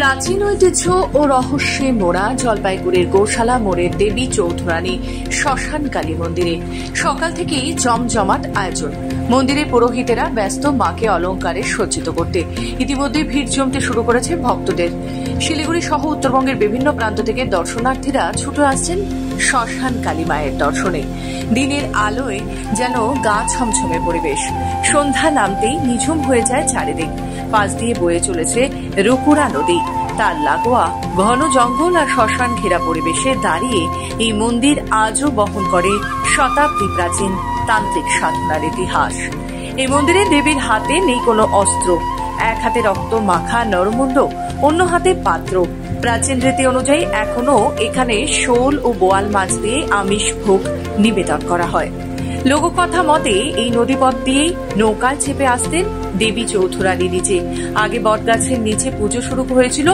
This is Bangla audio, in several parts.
প্রাচীন ঐতিহ্য ও রহস্যে মোড়া জলপাইগুড়ির গোশালা মোড়ের দেবী চৌধুরানী শ্মশান কালী মন্দিরে সকাল থেকেই জমজমাট আয়োজন। মন্দিরে পুরোহিতেরা ব্যস্ত মাকে অলঙ্কারে সজ্জিত করতে। ইতিমধ্যে ভিড় জমতে শুরু করেছে ভক্তদের। শিলিগুড়ি সহ উত্তরবঙ্গের বিভিন্ন প্রান্ত থেকে দর্শনার্থীরা ছুটে আসছেন শ্মশান কালী মায়ের দর্শনে। দিনের আলোয় যেন গা ছমছমে পরিবেশ। সন্ধ্যা নামতেই নিঝুম হয়ে যায় চারিদিক। পাশ দিয়ে বয়ে চলেছে রুকুরা নদী। তার লাগোয়া ঘন জঙ্গল আর শ্মশান ঘেরা পরিবেশে দাঁড়িয়ে এই মন্দির আজও বহন করে শতাব্দী প্রাচীন তান্ত্রিক সাধনার ইতিহাস। এই মন্দিরে দেবীর হাতে নেই কোনো অস্ত্র। এক হাতে রক্ত মাখা নরমুণ্ড, অন্য হাতে পাত্র। প্রাচীন রীতি অনুযায়ী এখনো এখানে শোল ও বোয়াল মাছ দিয়ে আমিষ ভোগ নিবেদন করা হয়। লোককথা মতে এই নদীপথ দিয়েই নৌকায় চেপে আসতেন দেবী চৌধুরানী নিজে। আগে বটগাছের নিচে পুজো শুরু হয়েছিল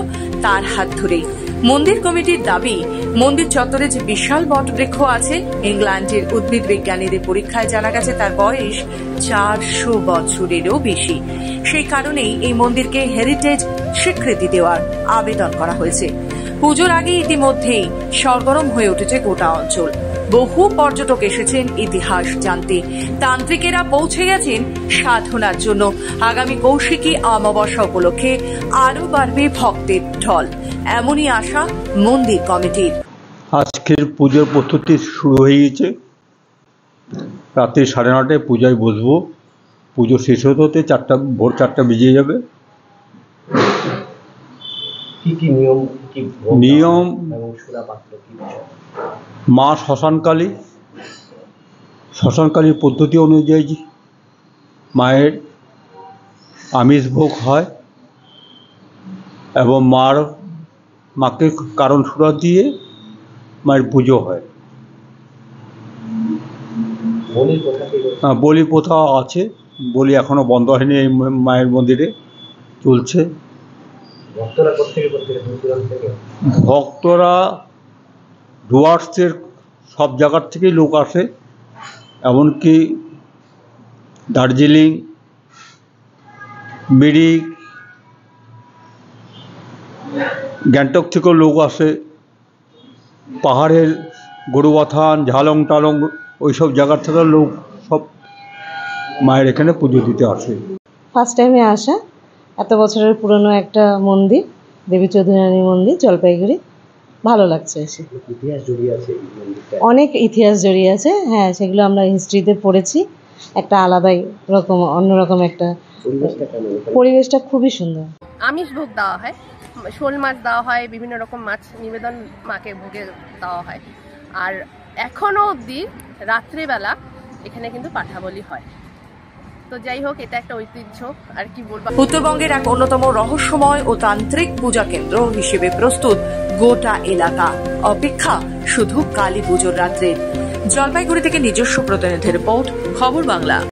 তার হাত ধরেই। মন্দির কমিটির দাবি, মন্দির চত্বরে যে বিশাল বটবৃক্ষ আছে, ইংল্যান্ডের উদ্ভিদ বিজ্ঞানীদের পরীক্ষায় জানা গেছে তার বয়স 400 বছরেরও বেশি। সেই কারণেই এই মন্দিরকে হেরিটেজ স্বীকৃতি দেওয়ার আবেদন করা হয়েছে। পুজোর আগে ইতিমধ্যেই সরগরম হয়ে উঠেছে গোটা অঞ্চল। বহু পর্যটক এসেছেন ইতিহাস জানতে। তান্ত্রিকেরা পৌঁছে গেছেন সাধনার জন্য। আগামী কৌশিকী অমাবস্যা উপলক্ষে আরো বাড়বে ভক্তের ঢল, এমনই আশা মন্দির কমিটির। আজকের পুজোর প্রস্তুতি শুরু হয়ে গেছে। রাত্রি 9:30টায় পূজায় বসবো। পুজো শেষ হতে হতে ভোর 4টা বেজে যাবে। নিয়ম মা শ্মশানকালীর পদ্ধতি অনুযায়ী মায়ের আমিষ ভোগ হয় এবং মাকে কারণ সুরা দিয়ে মায়ের পুজো হয়। বলি প্রথা আছে, বলি এখনো বন্ধ হয়নি। এই মায়ের মন্দিরে চলছে। ভক্তরা ডুয়ার্সের সব জায়গার থেকেই লোক আসে, এমনকি দার্জিলিং, মিরিক, গ্যাংটক থেকেও লোক আসে। পাহাড়ের গরুবাথান, ঝালং টালং ওইসব জায়গার থেকে লোক সব মায়ের এখানে পুজো দিতে আসে। ফার্স্ট টাইমে আসা, এত বছরের পুরনো একটা মন্দির, দেবী চৌধুরানী মন্দির, জলপাইগুড়ি। ভালো লাগছে এসে। ইতিহাস জড়িয়ে আছে, অনেক ইতিহাস জড়িয়ে আছে। হ্যাঁ, সেগুলো আমরা হিস্ট্রিতে পড়েছি। একটা আলাদাই রকম, অন্যরকম একটা পরিবেশটা খুবই সুন্দর। আমিষ ভোগ দেওয়া হয়, শোল মাছ দেওয়া হয়, বিভিন্ন রকম মাছ নিবেদন মাকে ভোগে দেওয়া হয়। আর এখনো অবধি রাত্রিবেলা এখানে কিন্তু পাঠা বলি হয়। তো যাই হোক, এটা একটা ঐতিহ্য। আর কি বলবো, উত্তরবঙ্গের এক অন্যতম রহস্যময় ও তান্ত্রিক পূজা কেন্দ্র হিসেবে প্রস্তুত গোটা এলাকা। অপেক্ষা শুধু কালী পুজোর রাত্রে। জলপাইগুড়ি থেকে নিজস্ব প্রতিনিধি রিপোর্ট, খবর বাংলা।